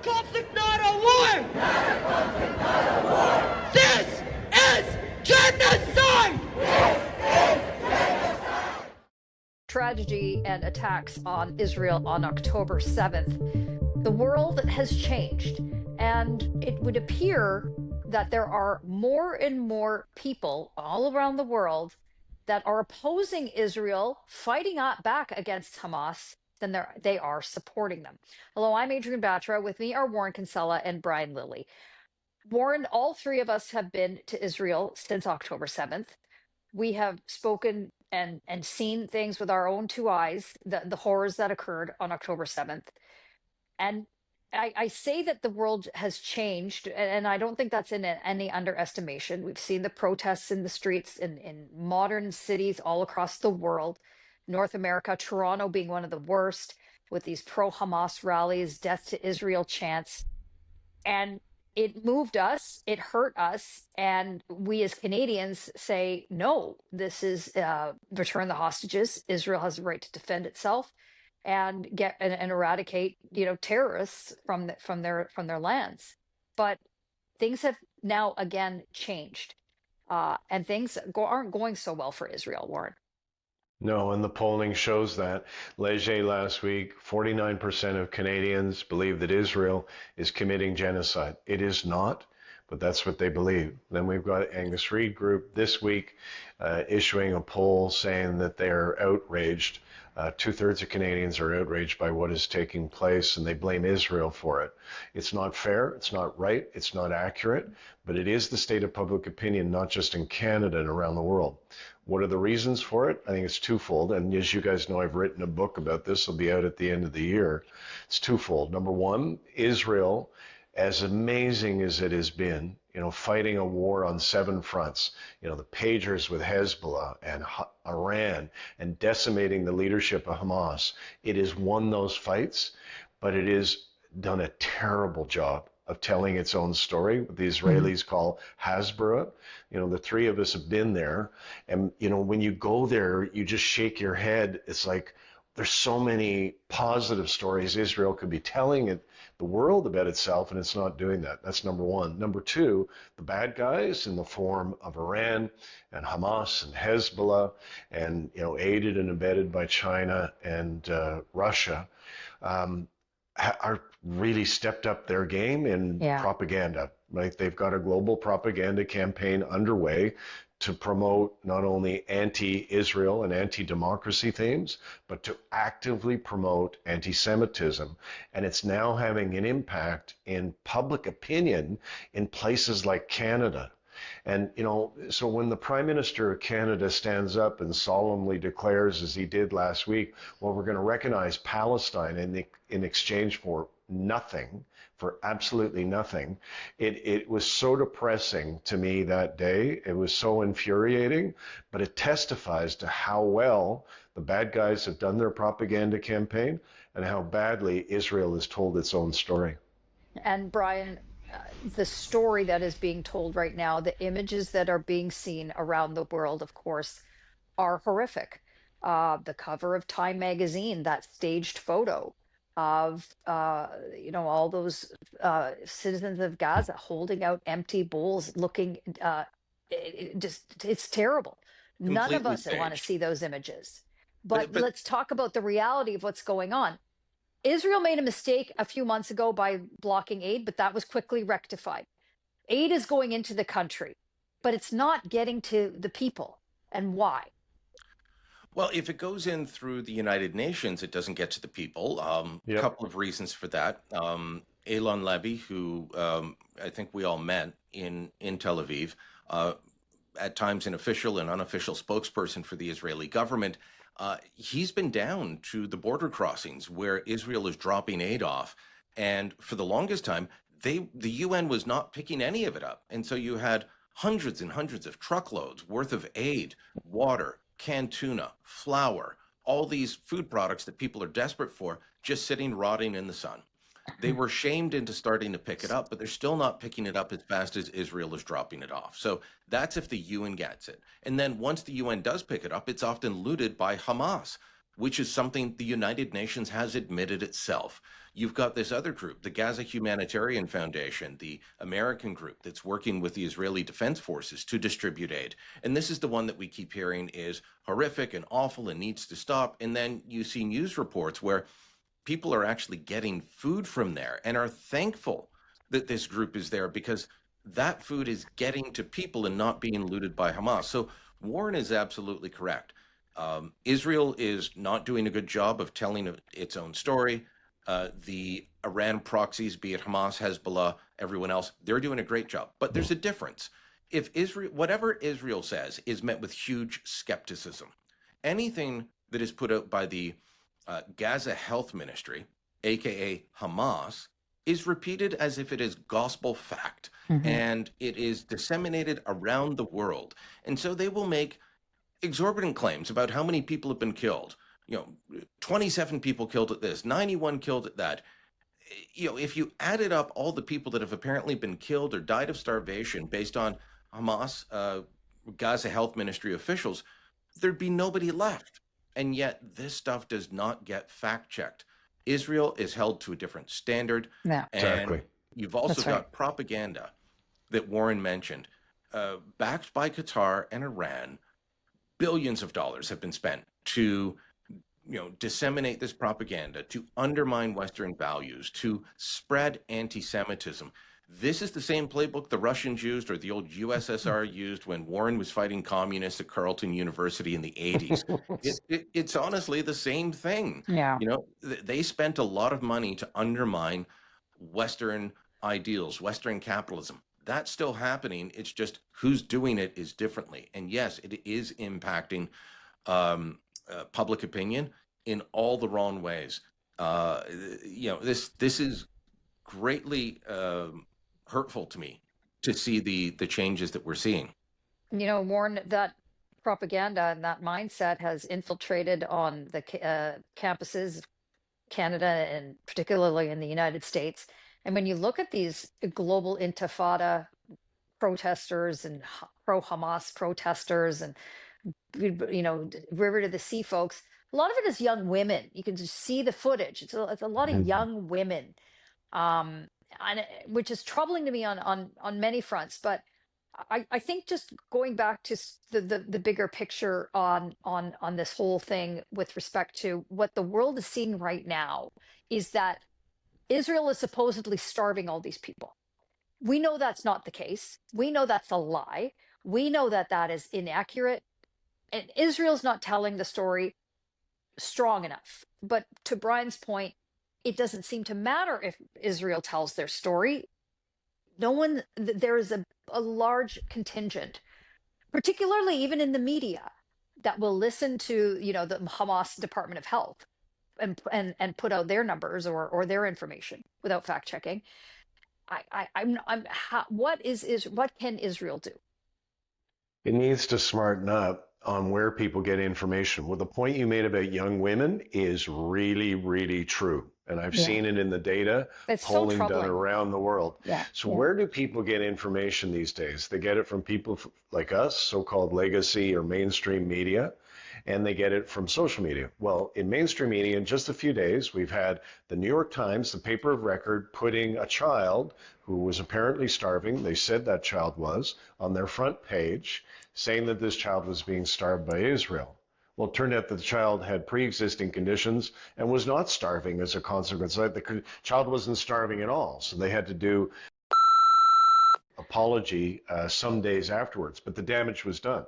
conflict, not a war! Not a conflict, not a war! This is genocide! This is genocide! Tragedy and attacks on Israel on October 7th. The world has changed, and it would appear that there are more and more people all around the world that are opposing Israel, fighting back against Hamas, than they are supporting them. Hello, I'm Adrienne Batra. With me are Warren Kinsella and Brian Lilley. Warren, all three of us have been to Israel since October 7th. We have spoken and seen things with our own two eyes, the horrors that occurred on October 7th. And I say that the world has changed, and I don't think that's in any underestimation. We've seen the protests in the streets in modern cities all across the world, North America, Toronto being one of the worst, with these pro-Hamas rallies, death to Israel chants. And it moved us, it hurt us, and we as Canadians say, no, this is return the hostages. Israel has the right to defend itself and get and eradicate, terrorists from their lands. But things have now again changed, and things aren't going so well for Israel, Warren. No, and the polling shows that. Leger last week, 49% of Canadians believe that Israel is committing genocide. It is not, but that's what they believe. Then we've got Angus Reid Group this week issuing a poll saying that they're outraged. Two-thirds of Canadians are outraged by what is taking place, and they blame Israel for it. It's not fair, it's not right, it's not accurate, but it is the state of public opinion, not just in Canada and around the world. What are the reasons for it? I think it's twofold, and as you guys know, I've written a book about this. It'll be out at the end of the year. It's twofold. Number one, Israel, as amazing as it has been, fighting a war on 7 fronts, the pagers with Hezbollah and Iran and decimating the leadership of Hamas. It has won those fights, but it has done a terrible job of telling its own story, what the Israelis call Hasbara. The three of us have been there. And, when you go there, you just shake your head. It's like, there's so many positive stories Israel could be telling the world about itself, and it's not doing that. That's number one. Number two, the bad guys in the form of Iran and Hamas and Hezbollah and, aided and abetted by China and Russia, are really stepped up their game in propaganda. Right? They've got a global propaganda campaign underway to promote not only anti-Israel and anti-democracy themes, but to actively promote anti-Semitism. And it's now having an impact in public opinion in places like Canada. And, so when the Prime Minister of Canada stands up and solemnly declares, as he did last week, well, we're going to recognize Palestine in exchange for nothing, for absolutely nothing, it was so depressing to me that day. It was so infuriating, but it testifies to how well the bad guys have done their propaganda campaign and how badly Israel has told its own story. And Brian, the story that is being told right now, the images that are being seen around the world, of course, are horrific. The cover of Time magazine, that staged photo of all those citizens of Gaza holding out empty bowls, looking it's terrible. None of us want to see those images. But let's talk about the reality of what's going on. Israel made a mistake a few months ago by blocking aid, but that was quickly rectified. Aid is going into the country, but it's not getting to the people. And why? Well, if it goes in through the United Nations, it doesn't get to the people. A couple of reasons for that. Eylon Levy, who I think we all met in Tel Aviv, at times an official and unofficial spokesperson for the Israeli government, he's been down to the border crossings where Israel is dropping aid off. And for the longest time, the UN was not picking any of it up. And so you had hundreds and hundreds of truckloads worth of aid, water, canned tuna, flour, all these food products that people are desperate for, just sitting rotting in the sun. They were shamed into starting to pick it up, but they're still not picking it up as fast as Israel is dropping it off. So that's if the UN gets it. And then once the UN does pick it up, it's often looted by Hamas, which is something the United Nations has admitted itself. You've got this other group, the Gaza Humanitarian Foundation, the American group that's working with the Israeli Defense Forces to distribute aid. And this is the one that we keep hearing is horrific and awful and needs to stop. And then you see news reports where people are actually getting food from there and are thankful that this group is there because that food is getting to people and not being looted by Hamas. So Warren is absolutely correct. Israel is not doing a good job of telling its own story. The Iran proxies, be it Hamas, Hezbollah, everyone else, they're doing a great job. But there's a difference. If Israel, whatever Israel says, is met with huge skepticism, anything that is put out by the Gaza Health Ministry, aka Hamas, is repeated as if it is gospel fact, and it is disseminated around the world. And so they will make exorbitant claims about how many people have been killed. 27 people killed at this, 91 killed at that. If you added up all the people that have apparently been killed or died of starvation based on Hamas, Gaza Health Ministry officials, there'd be nobody left. And yet this stuff does not get fact checked. Israel is held to a different standard. Yeah, exactly. And you've also got propaganda that Warren mentioned, backed by Qatar and Iran. Billions of dollars have been spent to disseminate this propaganda, to undermine Western values, to spread anti-Semitism. This is the same playbook the Russians used or the old USSR used when Warren was fighting communists at Carleton University in the 80s. It's honestly the same thing. Yeah. They spent a lot of money to undermine Western ideals, Western capitalism. That's still happening. It's just who's doing it is differently. And yes, it is impacting public opinion in all the wrong ways. This is greatly hurtful to me to see the changes that we're seeing. Warren, that propaganda and that mindset has infiltrated on the campuses of Canada and particularly in the United States. And when you look at these global intifada protesters and pro-Hamas protesters and river to the sea folks, a lot of it is young women. You can just see the footage. It's a lot of young women, which is troubling to me on many fronts. But I think just going back to the bigger picture on this whole thing with respect to what the world is seeing right now is that Israel is supposedly starving all these people. We know that's not the case. We know that's a lie. We know that that is inaccurate. And Israel's not telling the story strong enough. But to Brian's point, it doesn't seem to matter if Israel tells their story. There is a large contingent, particularly even in the media, that will listen to, the Hamas Department of Health and put out their numbers or their information without fact checking. What can Israel do? It needs to smarten up on where people get information. Well, the point you made about young women is really, really true. And I've seen it in the data, it's polling so done around the world. So where do people get information these days? They get it from people like us, so-called legacy or mainstream media, and they get it from social media. Well, in mainstream media, in just a few days, we've had the New York Times, the paper of record, putting a child who was apparently starving, they said that child was, on their front page, saying that this child was being starved by Israel. Well, it turned out that the child had pre-existing conditions and was not starving as a consequence. The child wasn't starving at all, so they had to do apology some days afterwards, but the damage was done.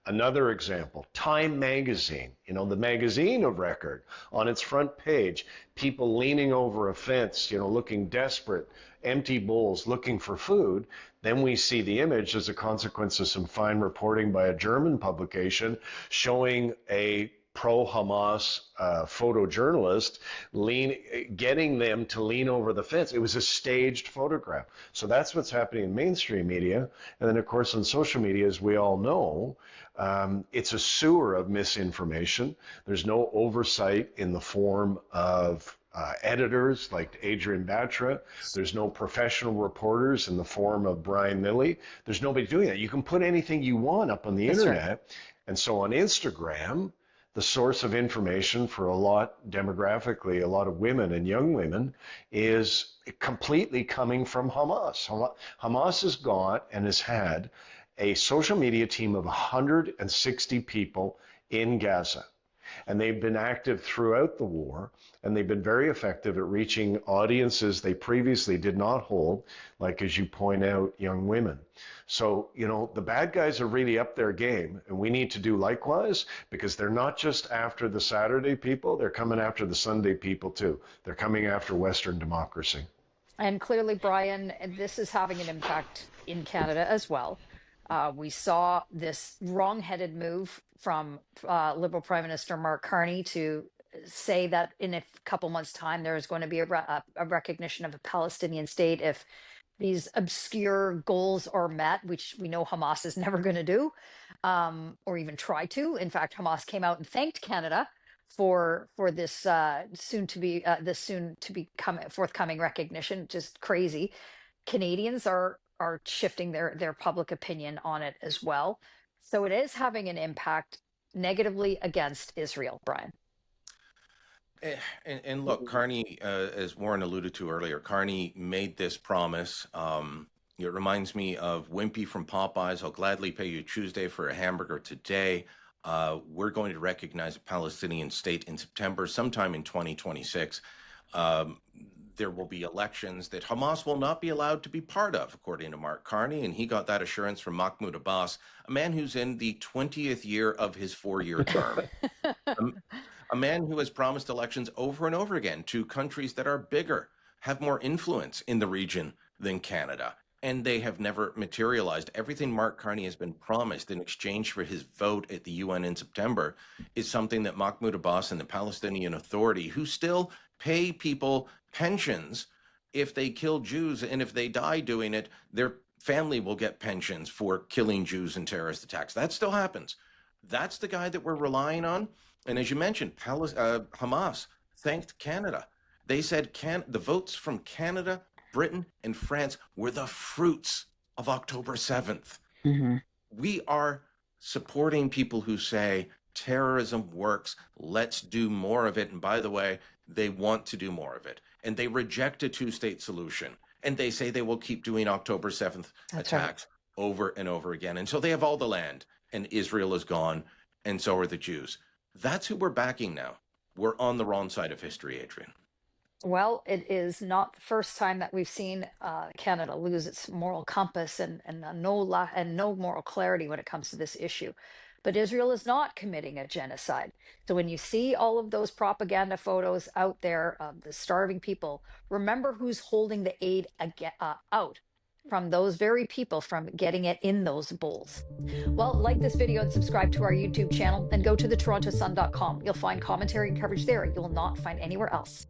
Another example, Time magazine, the magazine of record, on its front page, people leaning over a fence, looking desperate, empty bowls, looking for food. Then we see the image as a consequence of some fine reporting by a German publication showing a pro-Hamas photojournalist getting them to lean over the fence. It was a staged photograph. So that's what's happening in mainstream media. And then, of course, on social media, as we all know, it's a sewer of misinformation. There's no oversight in the form of editors like Adrienne Batra. There's no professional reporters in the form of Brian Lilley. There's nobody doing that. You can put anything you want up on the internet. Right. And so on Instagram, the source of information for a lot, demographically, a lot of women and young women is completely coming from Hamas. Hamas has got and has had a social media team of 160 people in Gaza. And they've been active throughout the war, and they've been very effective at reaching audiences they previously did not hold, like, as you point out, young women. So, you know, the bad guys are really up their game, and we need to do likewise, because they're not just after the Saturday people, they're coming after the Sunday people too. They're coming after Western democracy. And clearly, Brian, this is having an impact in Canada as well. We saw this wrong-headed move from Liberal Prime Minister Mark Carney to say that in a couple months' time there is going to be a recognition of a Palestinian state if these obscure goals are met, which we know Hamas is never going to do, or even try to. In fact, Hamas came out and thanked Canada for this soon to be forthcoming recognition. Just crazy. Canadians are shifting their public opinion on it as well. So it is having an impact negatively against Israel, Brian. And look, Carney, as Warren alluded to earlier, Carney made this promise. It reminds me of Wimpy from Popeyes. I'll gladly pay you Tuesday for a hamburger today. We're going to recognize a Palestinian state in September, sometime in 2026. There will be elections that Hamas will not be allowed to be part of, according to Mark Carney, and he got that assurance from Mahmoud Abbas, a man who's in the 20th year of his 4-year term. A man who has promised elections over and over again to countries that are bigger, have more influence in the region than Canada, and they have never materialized. Everything Mark Carney has been promised in exchange for his vote at the UN in September is something that Mahmoud Abbas and the Palestinian Authority, who still pay people pensions if they kill Jews, and if they die doing it, their family will get pensions for killing Jews in terrorist attacks. That still happens. That's the guy that we're relying on. And as you mentioned, Hamas thanked Canada. They said the votes from Canada, Britain, and France were the fruits of October 7th. Mm-hmm. We are supporting people who say terrorism works. Let's do more of it. And by the way, they want to do more of it. And they reject a two-state solution. And they say they will keep doing October 7th attacks over and over again. And so they have all the land, and Israel is gone, and so are the Jews. That's who we're backing now. We're on the wrong side of history, Adrienne. Well, it is not the first time that we've seen Canada lose its moral compass and no moral clarity when it comes to this issue. But Israel is not committing a genocide. So when you see all of those propaganda photos out there of the starving people, remember who's holding the aid out from those very people from getting it in those bowls. Well, like this video and subscribe to our YouTube channel, and go to thetorontossun.com. You'll find commentary and coverage there you will not find anywhere else.